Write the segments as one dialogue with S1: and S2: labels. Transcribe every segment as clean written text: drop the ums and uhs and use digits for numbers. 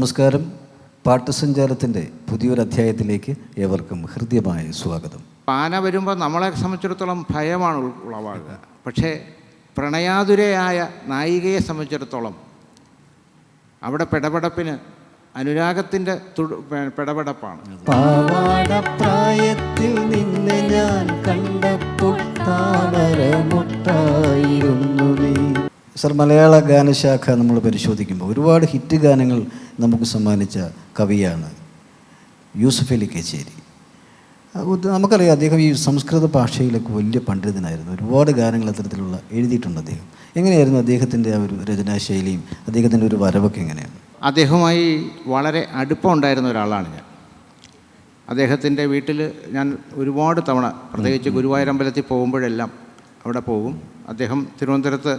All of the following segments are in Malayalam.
S1: നമസ്കാരം. പാട്ടുസഞ്ചാരത്തിൻ്റെ പുതിയൊരു അധ്യായത്തിലേക്ക് ഏവർക്കും ഹൃദ്യമായ സ്വാഗതം.
S2: ആന വരുമ്പോൾ നമ്മളെ സംബന്ധിച്ചിടത്തോളം ഭയമാണ് ഉളവാകുക. പക്ഷേ പ്രണയാതുരയായ നായികയെ സംബന്ധിച്ചിടത്തോളം അവിടെ പെടപെടപ്പിന് അനുരാഗത്തിൻ്റെ പെടപെടപ്പാണ്.
S1: പാവാടപ്രായത്തിൽ നിന്നെ ഞാൻ കണ്ടപ്പോൾ താമരമുട്ടായിരുന്നു നീ. സർ, മലയാള ഗാനശാഖ നമ്മൾ പരിശോധിക്കുമ്പോൾ ഒരുപാട് ഹിറ്റ് ഗാനങ്ങൾ നമുക്ക് സമ്മാനിച്ച കവിയാണ് യൂസഫ് അലി കേച്ചേരി. നമുക്കറിയാം, അദ്ദേഹം ഈ സംസ്കൃത ഭാഷയിലൊക്കെ വലിയ പണ്ഡിതനായിരുന്നു. ഒരുപാട് ഗാനങ്ങൾ അത്തരത്തിലുള്ള എഴുതിയിട്ടുണ്ട് അദ്ദേഹം. എങ്ങനെയായിരുന്നു അദ്ദേഹത്തിൻ്റെ ആ ഒരു രചനാശൈലിയും അദ്ദേഹത്തിൻ്റെ ഒരു വരവൊക്കെ എങ്ങനെയാണ്?
S2: അദ്ദേഹവുമായി വളരെ അടുപ്പമുണ്ടായിരുന്ന ഒരാളാണ് ഞാൻ. അദ്ദേഹത്തിൻ്റെ വീട്ടിൽ ഞാൻ ഒരുപാട് തവണ, പ്രത്യേകിച്ച് ഗുരുവായൂരമ്പലത്തിൽ പോകുമ്പോഴെല്ലാം അവിടെ പോകും. അദ്ദേഹം തിരുവനന്തപുരത്ത്,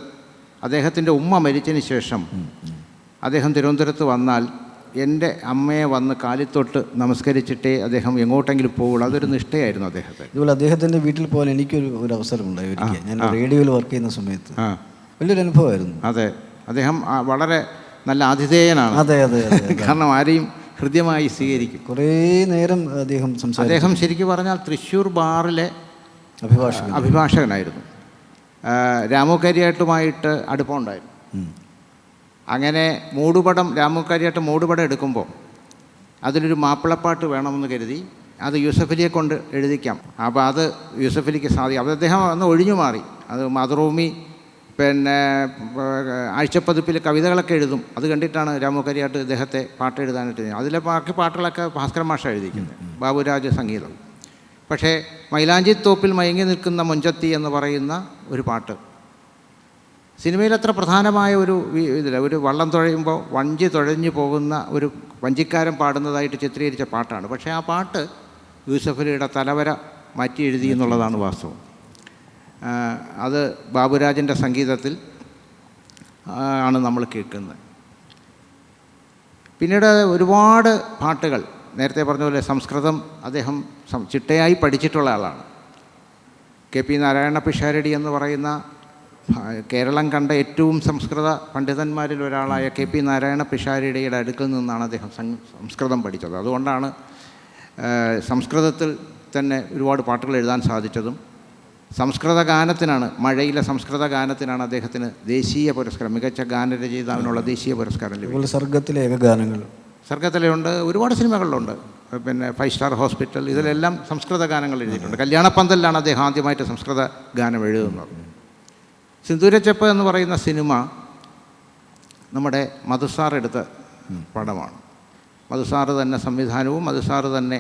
S2: അദ്ദേഹത്തിൻ്റെ ഉമ്മ മരിച്ചതിന് ശേഷം അദ്ദേഹം തിരുവനന്തപുരത്ത് വന്നാൽ എൻ്റെ അമ്മയെ വന്ന് കാലിത്തൊട്ട് നമസ്കരിച്ചിട്ടേ അദ്ദേഹം എങ്ങോട്ടെങ്കിലും പോകുള്ളൂ. അതൊരു നിഷ്ഠയായിരുന്നു അദ്ദേഹത്തെ.
S1: ഇതുപോലെ അദ്ദേഹത്തിൻ്റെ വീട്ടിൽ പോകാൻ എനിക്കൊരു അവസരമുണ്ടായി ഒരിക്കൽ. ഞാൻ റേഡിയോയിൽ വർക്ക് ചെയ്യുന്ന സമയത്ത് വലിയൊരു അനുഭവമായിരുന്നു.
S2: അതെ, അദ്ദേഹം വളരെ നല്ല ആതിഥേയനാണ്.
S1: അതെ അതെ അതെ
S2: കാരണം ആരെയും ഹൃദ്യമായി സ്വീകരിക്കും.
S1: കുറേ നേരം അദ്ദേഹം
S2: ശരിക്കും പറഞ്ഞാൽ തൃശ്ശൂർ ബാറിലെ അഭിഭാഷകനായിരുന്നു. രാമുകരിയായിട്ടുമായിട്ട് അടുപ്പമുണ്ടായിരുന്നു. അങ്ങനെ മൂടുപടം, രാമുകരിയായിട്ട് മൂടുപടം എടുക്കുമ്പോൾ അതിലൊരു മാപ്പിളപ്പാട്ട് വേണമെന്ന് കരുതി അത് യൂസഫ് അലിയെ കൊണ്ട് എഴുതിക്കാം. അപ്പോൾ അത് യൂസഫ് അലിക്ക് സാധിക്കും. അപ്പോൾ അദ്ദേഹം അന്ന് ഒഴിഞ്ഞു മാറി. അത് മധുറൂമി ആഴ്ചപ്പതിപ്പിൽ കവിതകളൊക്കെ എഴുതും. അത് കണ്ടിട്ടാണ് രാമുകരിയായിട്ട് ഇദ്ദേഹത്തെ പാട്ട് എഴുതാനായിട്ട്. അതിലെ ബാക്കി പാട്ടുകളൊക്കെ ഭാസ്കരൻ മാഷ എഴുതിക്കുന്നത്, ബാബുരാജ് സംഗീതം. പക്ഷേ മൈലാഞ്ചിത്തോപ്പിൽ മയങ്ങി നിൽക്കുന്ന മൊഞ്ചത്തി എന്ന് പറയുന്ന ഒരു പാട്ട് സിനിമയിൽ അത്ര പ്രധാനമായ ഇതില്ല. ഒരു വള്ളം തുഴയുമ്പോൾ വഞ്ചി തുഴഞ്ഞു പോകുന്ന ഒരു വഞ്ചിക്കാരൻ പാടുന്നതായിട്ട് ചിത്രീകരിച്ച പാട്ടാണ്. പക്ഷേ ആ പാട്ട് യൂസഫ് അലിയുടെ തലവര മാറ്റി എഴുതി എന്നുള്ളതാണ് വാസ്തവം. അത് ബാബുരാജിൻ്റെ സംഗീതത്തിൽ ആണ് നമ്മൾ കേൾക്കുന്നത്. പിന്നീട് ഒരുപാട് പാട്ടുകൾ, നേരത്തെ പറഞ്ഞ പോലെ സംസ്കൃതം അദ്ദേഹം ചിട്ടയായി പഠിച്ചിട്ടുള്ള ആളാണ്. കെ പി നാരായണ പിഷാരടി എന്ന് പറയുന്ന കേരളം കണ്ട ഏറ്റവും സംസ്കൃത പണ്ഡിതന്മാരിൽ ഒരാളായ കെ പി നാരായണ പിഷാരടിയുടെ അടുക്കൽ നിന്നാണ് അദ്ദേഹം സംസ്കൃതം പഠിച്ചത്. അതുകൊണ്ടാണ് സംസ്കൃതത്തിൽ തന്നെ ഒരുപാട് പാട്ടുകൾ എഴുതാൻ സാധിച്ചതും. സംസ്കൃത ഗാനത്തിനാണ്, മഴയിലെ സംസ്കൃത ഗാനത്തിനാണ് അദ്ദേഹത്തിന് ദേശീയ പുരസ്കാരം, മികച്ച ഗാനരചയിതാവിനുള്ള ദേശീയ പുരസ്കാരം ലഭിക്കും.
S1: സർഗത്തിലെ ഗാനങ്ങൾ
S2: സർഗത്തിലുണ്ട്, ഒരുപാട് സിനിമകളിലുണ്ട്. 5 സ്റ്റാർ ഹോസ്പിറ്റൽ, ഇതിലെല്ലാം സംസ്കൃത ഗാനങ്ങൾ എഴുതിയിട്ടുണ്ട്. കല്യാണപ്പന്തലിലാണ് അദ്ദേഹം ആദ്യമായിട്ട് സംസ്കൃത ഗാനം എഴുതുന്നത്. സിന്ദൂരച്ചെപ്പ് എന്ന് പറയുന്ന സിനിമ നമ്മുടെ മധുസാർ എടുത്ത പടമാണ്. മധുസാറ് തന്നെ സംവിധാനവും മധുസാറ് തന്നെ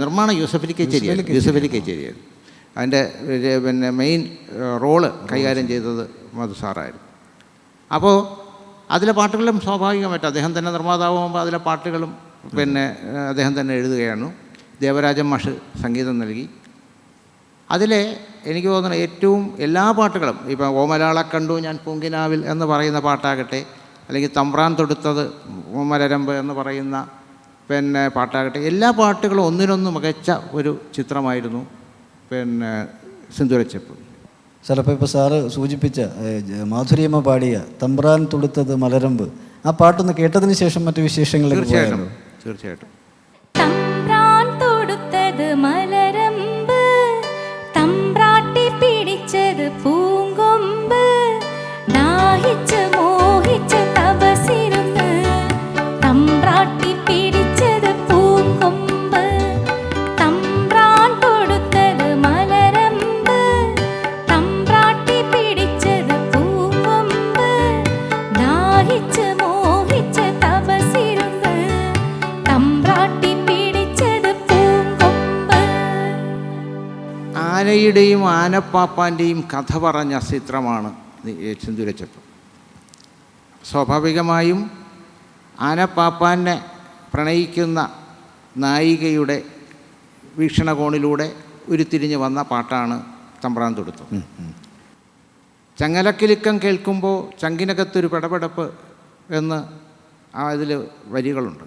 S2: നിർമ്മാണം യൂസഫ് അലി കേച്ചേരിയായിരുന്നു. അതിൻ്റെ മെയിൻ റോള് കൈകാര്യം ചെയ്തത് മധുസാറായിരുന്നു. അപ്പോൾ അതിലെ പാട്ടുകളും സ്വാഭാവികമായിട്ട് അദ്ദേഹം തന്നെ നിർമ്മാതാവുമ്പോൾ അതിലെ പാട്ടുകളും അദ്ദേഹം തന്നെ എഴുതുകയാണ്. ദേവരാജൻ മാഷ് സംഗീതം നൽകി. അതിലെ എനിക്ക് തോന്നുന്നു ഏറ്റവും എല്ലാ പാട്ടുകളും, ഇപ്പം ഓമലാളെ കണ്ടു ഞാൻ പൂങ്കിനാവിൽ എന്ന് പറയുന്ന പാട്ടാകട്ടെ, അല്ലെങ്കിൽ തമ്പ്രാൻ തൊടുത്തത് മലരമ്പ് എന്ന് പറയുന്ന പാട്ടാകട്ടെ, എല്ലാ പാട്ടുകളും ഒന്നിനൊന്ന് മികച്ച ഒരു ചിത്രമായിരുന്നു സിന്ദൂരച്ചെപ്പ്.
S1: സാർ, ഇപ്പോൾ സാറ് സൂചിപ്പിച്ച മാധുര്യമ്മ പാടിയ തമ്പ്രാൻ തൊടുത്തത് മലരമ്പ്, ആ പാട്ടൊന്ന് കേട്ടതിന് ശേഷം മറ്റു വിശേഷങ്ങൾ
S2: തീർച്ചയായിട്ടും
S3: മലരമ്പ് തമ്പ്രാട്ടി പിടിച്ചത് പൂങ്കൊമ്പ് ദാഹിച്ച് മോഹിച്ച് തപസിരുന്ന് തമ്പ്രാട്ടി പിടിച്ചത് പൂങ്കൊമ്പ് തമ്പ്രാൻ കൊടുത്തത് മലരമ്പ് തമ്പ്രാട്ടി പിടിച്ചത് പൂങ്കൊമ്പ് ദാഹിച്ച് മോഹിച്ച് തപസിരുന്ന് തമ്പ്രാട്ടി
S2: ആനയുടെയും ആനപ്പാപ്പാൻ്റെയും കഥ പറഞ്ഞ ചിത്രമാണ് സിന്ദൂരച്ചെപ്പ്. സ്വാഭാവികമായും ആനപ്പാപ്പാനെ പ്രണയിക്കുന്ന നായികയുടെ വീക്ഷണകോണിലൂടെ ഉരുത്തിരിഞ്ഞ് വന്ന പാട്ടാണ് തമ്പ്രാൻ തൊടുത്തത്. ചങ്ങലക്കിലുക്കം കേൾക്കുമ്പോൾ ചങ്കിനകത്തൊരു പെടപെടപ്പ് എന്ന് അതിൽ വരികളുണ്ട്.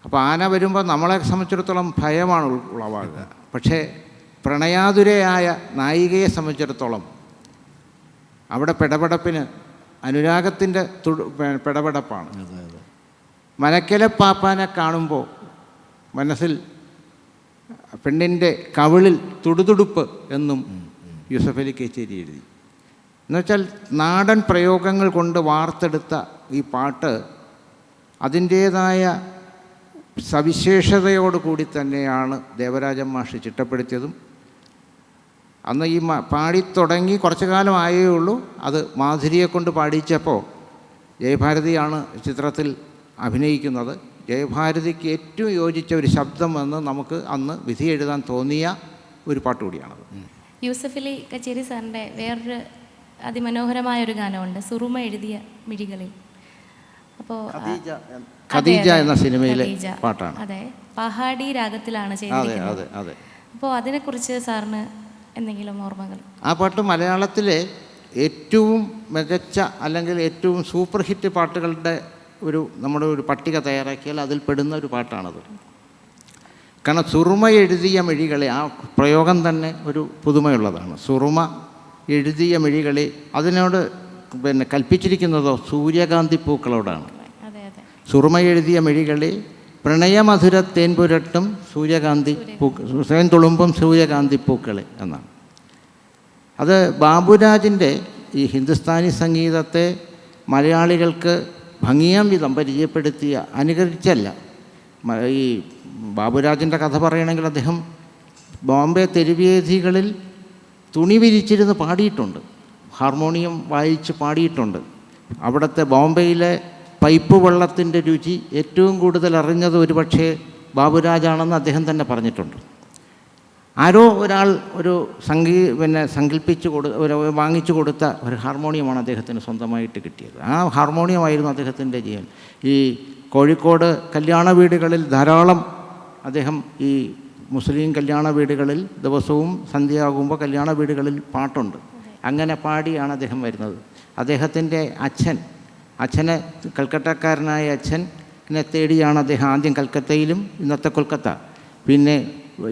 S2: അപ്പോൾ ആന വരുമ്പോൾ നമ്മളെ സംബന്ധിച്ചിടത്തോളം ഭയമാണ് ഉളവാകുക. പക്ഷേ പ്രണയാതുരയായ നായികയെ സംബന്ധിച്ചിടത്തോളം അവിടെ പെടപെടപ്പിന് അനുരാഗത്തിൻ്റെ പെടപെടപ്പാണ്. മനക്കലെ പാപ്പാനെ കാണുമ്പോൾ മനസ്സിൽ പെണ്ണിൻ്റെ കവിളിൽ തുടുതുടുപ്പ് എന്നും യൂസഫ് അലി കേച്ചേരി എഴുതി. എന്നുവെച്ചാൽ നാടൻ പ്രയോഗങ്ങൾ കൊണ്ട് വാർത്തെടുത്ത ഈ പാട്ട് അതിൻ്റേതായ സവിശേഷതയോടുകൂടി തന്നെയാണ് ദേവരാജൻ മാഷ് ചിട്ടപ്പെടുത്തിയതും. അന്ന് ഈ പാടിത്തുടങ്ങി കുറച്ചു കാലം ആയേ ഉള്ളൂ. അത് മാധുരിയെ കൊണ്ട് പാടിച്ചപ്പോൾ ജയഭാരതിയാണ് ചിത്രത്തിൽ അഭിനയിക്കുന്നത്. ജയഭാരതിക്ക് ഏറ്റവും യോജിച്ച ഒരു ശബ്ദം എന്ന് നമുക്ക് അന്ന് വിധി എഴുതാൻ തോന്നിയ ഒരു പാട്ട് കൂടിയാണത്.
S3: യൂസഫ് അലി കച്ചേരി സാറിൻ്റെ വേറൊരു അതിമനോഹരമായ ഒരു ഗാനമുണ്ട്, സുറുമ എഴുതിയ മിഴികളിൽ. അപ്പോൾ
S2: ഖദീജ എന്ന സിനിമയിലെ പാട്ടാണ്.
S3: അതെ, പഹാഡി രാഗത്തിലാണ് ചെയ്തിരിക്കുന്നത്. അപ്പോൾ അതിനെക്കുറിച്ച് സാറിന് എന്തെങ്കിലും ഓർമ്മകൾ?
S2: ആ പാട്ട് മലയാളത്തിലെ ഏറ്റവും മികച്ച അല്ലെങ്കിൽ ഏറ്റവും സൂപ്പർ ഹിറ്റ് പാട്ടുകളുടെ നമ്മുടെ ഒരു പട്ടിക തയ്യാറാക്കിയാൽ അതിൽ പെടുന്ന ഒരു പാട്ടാണത്. കാരണം സുറുമ എഴുതിയ മിഴികളെ, ആ പ്രയോഗം തന്നെ ഒരു പുതുമയുള്ളതാണ്. സുറുമ എഴുതിയ മിഴികളെ അതിനോട് കൽപ്പിച്ചിരിക്കുന്നതോ സൂര്യകാന്തി പൂക്കളോടാണ്. സുറുമ എഴുതിയ മിഴികളെ പ്രണയമധുര തേൻ പുരട്ടും സൂര്യകാന്തി തേൻ തുളുമ്പും സൂര്യകാന്തി പൂക്കളെ എന്നാണ്. അത് ബാബുരാജിൻ്റെ ഈ ഹിന്ദുസ്ഥാനി സംഗീതത്തെ മലയാളികൾക്ക് ഭംഗിയാം വിധം പരിചയപ്പെടുത്തിയ, അനുകരിച്ചല്ല. ഈ ബാബുരാജിൻ്റെ കഥ പറയണമെങ്കിൽ അദ്ദേഹം ബോംബെ തെരുവേദികളിൽ തുണി വിരിച്ചിരുന്ന് പാടിയിട്ടുണ്ട്, ഹാർമോണിയം വായിച്ച് പാടിയിട്ടുണ്ട്. അവിടുത്തെ ബോംബെയിലെ പൈപ്പ് വെള്ളത്തിൻ്റെ രുചി ഏറ്റവും കൂടുതൽ അറിഞ്ഞത് ഒരുപക്ഷേ ബാബുരാജാണെന്ന് അദ്ദേഹം തന്നെ പറഞ്ഞിട്ടുണ്ട്. ആരോ ഒരാൾ ഒരു വാങ്ങിച്ചു കൊടുത്ത ഒരു ഹാർമോണിയമാണ് അദ്ദേഹത്തിന് സ്വന്തമായിട്ട് കിട്ടിയത്. ആ ഹാർമോണിയമായിരുന്നു അദ്ദേഹത്തിൻ്റെ ജീവൻ. ഈ കോഴിക്കോട് കല്യാണ വീടുകളിൽ ധാരാളം അദ്ദേഹം ഈ മുസ്ലിം കല്യാണ വീടുകളിൽ ദിവസവും സന്ധ്യയാകുമ്പോൾ കല്യാണ വീടുകളിൽ പാട്ടുണ്ട്. അങ്ങനെ പാടിയാണ് അദ്ദേഹം വരുന്നത്. അദ്ദേഹത്തിൻ്റെ അച്ഛനെ കൽക്കട്ടക്കാരനായ അച്ഛനെ തേടിയാണ് അദ്ദേഹം ആദ്യം കൽക്കത്തയിലും ഇന്നത്തെ കൊൽക്കത്ത പിന്നെ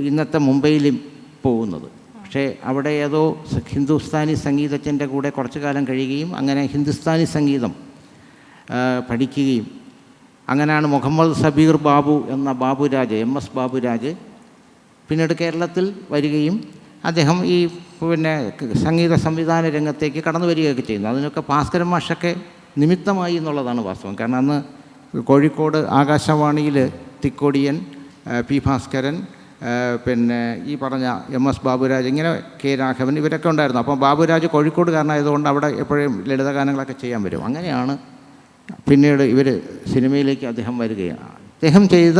S2: ഇന്നത്തെ മുംബൈയിലും പോകുന്നത്. പക്ഷേ അവിടെ ഏതോ ഹിന്ദുസ്ഥാനി സംഗീതജ്ഞൻ്റെ കൂടെ കുറച്ചു കാലം കഴിയുകയും അങ്ങനെ ഹിന്ദുസ്ഥാനി സംഗീതം പഠിക്കുകയും അങ്ങനെയാണ് മുഹമ്മദ് സബീർ ബാബു എന്ന ബാബുരാജ്, MS ബാബുരാജ് പിന്നീട് കേരളത്തിൽ വരികയും അദ്ദേഹം ഈ സംഗീത സംവിധാന രംഗത്തേക്ക് കടന്നു വരികയൊക്കെ ചെയ്യുന്നു. അതിനൊക്കെ ഭാസ്കരൻ മാഷൊക്കെ നിമിത്തമായി എന്നുള്ളതാണ് വാസ്തവം. കാരണം അന്ന് കോഴിക്കോട് ആകാശവാണിയിൽ തിക്കോടിയൻ, P. ഭാസ്കരൻ, ഈ പറഞ്ഞ MS ബാബുരാജ്, ഇങ്ങനെ K. രാഘവൻ ഇവരൊക്കെ ഉണ്ടായിരുന്നു. അപ്പോൾ ബാബുരാജ് കോഴിക്കോടുകാരനായതുകൊണ്ട് അവിടെ എപ്പോഴും ലളിതഗാനങ്ങളൊക്കെ ചെയ്യാൻ വരും. അങ്ങനെയാണ് പിന്നീട് ഇവർ സിനിമയിലേക്ക് അദ്ദേഹം വരികയാണ്. അദ്ദേഹം ചെയ്ത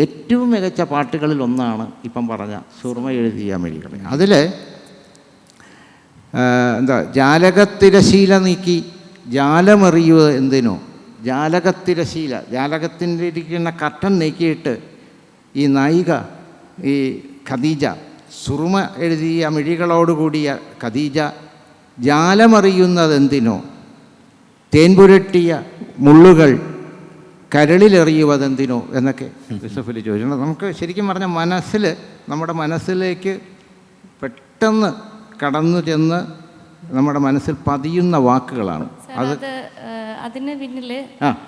S2: ഏറ്റവും മികച്ച പാട്ടുകളിൽ ഒന്നാണ് ഇപ്പം പറഞ്ഞ സുറുമ എഴുതിയ മിഴികൾ. അതിൽ ജാലകത്തിരശീല നീക്കി ജാലമെറിയുക എന്തിനോ, ജാലകത്തിരശീല, ജാലകത്തിൻ്റെ ഇരിക്കുന്ന കർട്ടൻ നീക്കിയിട്ട് ഈ നായിക ഈ ഖദീജ, സുറുമ എഴുതിയ മിഴികളോടുകൂടിയ ഖദീജ ജാലമറിയുന്നതെന്തിനോ, തേൻപുരട്ടിയ മുള്ളുകൾ കരളിലെറിയുവതെന്തിനോ എന്നൊക്കെ യൂസഫ് അലി ചോദിച്ചിട്ടുണ്ട്. നമുക്ക് ശരിക്കും പറഞ്ഞാൽ നമ്മുടെ മനസ്സിലേക്ക് പെട്ടെന്ന് കടന്നു ചെന്ന് നമ്മുടെ മനസ്സിൽ പതിയുന്ന വാക്കുകളാണ് അത്.
S3: അതിന് പിന്നിൽ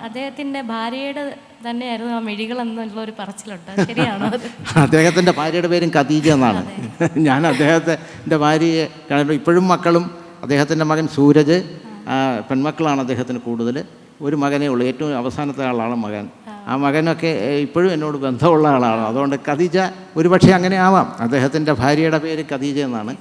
S3: അദ്ദേഹത്തിൻ്റെ ഭാര്യയുടെ തന്നെയായിരുന്നു ആ മിഴികൾ എന്നുള്ള ഒരു പറച്ചിലുണ്ട്, ശരിയാണോ?
S2: അദ്ദേഹത്തിൻ്റെ ഭാര്യയുടെ പേരും ഖദീജ എന്നാണ്. ഞാൻ അദ്ദേഹത്തിൻ്റെ ഭാര്യയെ കാരണം ഇപ്പോഴും മക്കളും, അദ്ദേഹത്തിൻ്റെ മകൻ സൂരജ്, പെൺമക്കളാണ് അദ്ദേഹത്തിന് കൂടുതൽ. ഒരു മകനേ ഉള്ളൂ, ഏറ്റവും അവസാനത്തെ ആളാണ് മകൻ. ആ മകനൊക്കെ ഇപ്പോഴും എന്നോട് ബന്ധമുള്ള ആളാണ്. അതുകൊണ്ട് ഖദീജ ഒരുപക്ഷെ അങ്ങനെ ആവാം. അദ്ദേഹത്തിൻ്റെ ഭാര്യയുടെ പേര് ഖദീജ എന്നാണ്.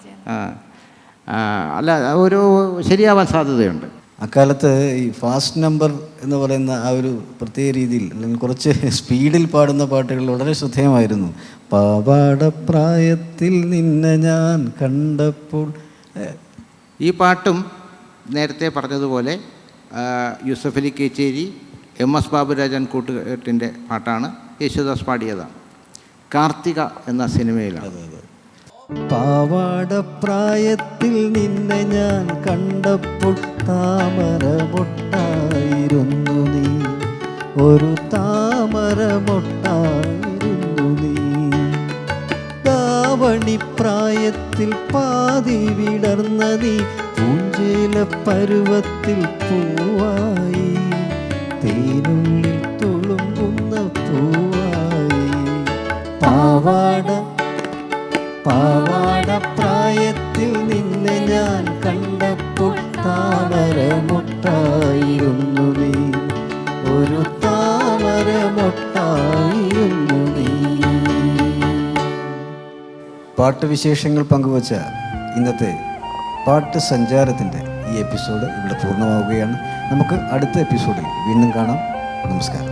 S2: അല്ല, ഒരു ശരിയാവാൻ സാധ്യതയുണ്ട്.
S1: അക്കാലത്ത് ഈ ഫാസ്റ്റ് നമ്പർ എന്ന് പറയുന്ന ആ ഒരു പ്രത്യേക രീതിയിൽ അല്ലെങ്കിൽ കുറച്ച് സ്പീഡിൽ പാടുന്ന പാട്ടുകൾ വളരെ ശ്രദ്ധേയമായിരുന്നു. പാവാടപ്രായത്തിൽ നിന്നെ ഞാൻ കണ്ടപ്പോൾ.
S2: ഈ പാട്ടും നേരത്തെ പറഞ്ഞതുപോലെ യൂസഫ് അലി കേച്ചേരി, MS ബാബുരാജൻ കൂട്ടുകെട്ടിൻ്റെ പാട്ടാണ്. യേശുദാസ് പാടിയതാണ്. കാർത്തിക എന്ന സിനിമയിലാണ്.
S1: പാവാടപ്രായത്തിൽ നിന്നെ ഞാൻ കണ്ടപ്പോൾ താമരമൊട്ടായിരുന്നു നീ, ഒരു താമരമൊട്ടായിരുന്നു നീ. ദാവണിപ്രായത്തിൽ പാതി വിടർന്ന നീ, പൂഞ്ച പൂഞ്ചേല പരുവത്തിൽ പൂവായി, തേനുള്ളിൽ തുളുമ്പുന്ന പൂവായി. പാവാട പ്രായത്തിൽ നിന്നെ ഞാൻ കണ്ടപ്പോൾ താമരമൊട്ടായിരുന്നു നീ, ഒരു താമരമൊട്ടായിരുന്നു നീ. പാട്ട് വിശേഷങ്ങൾ പങ്കുവച്ച ഇന്നത്തെ പാട്ട് സഞ്ചാരത്തിൻ്റെ ഈ എപ്പിസോഡ് ഇവിടെ പൂർണ്ണമാവുകയാണ്. നമുക്ക് അടുത്ത എപ്പിസോഡിൽ വീണ്ടും കാണാം. നമസ്കാരം.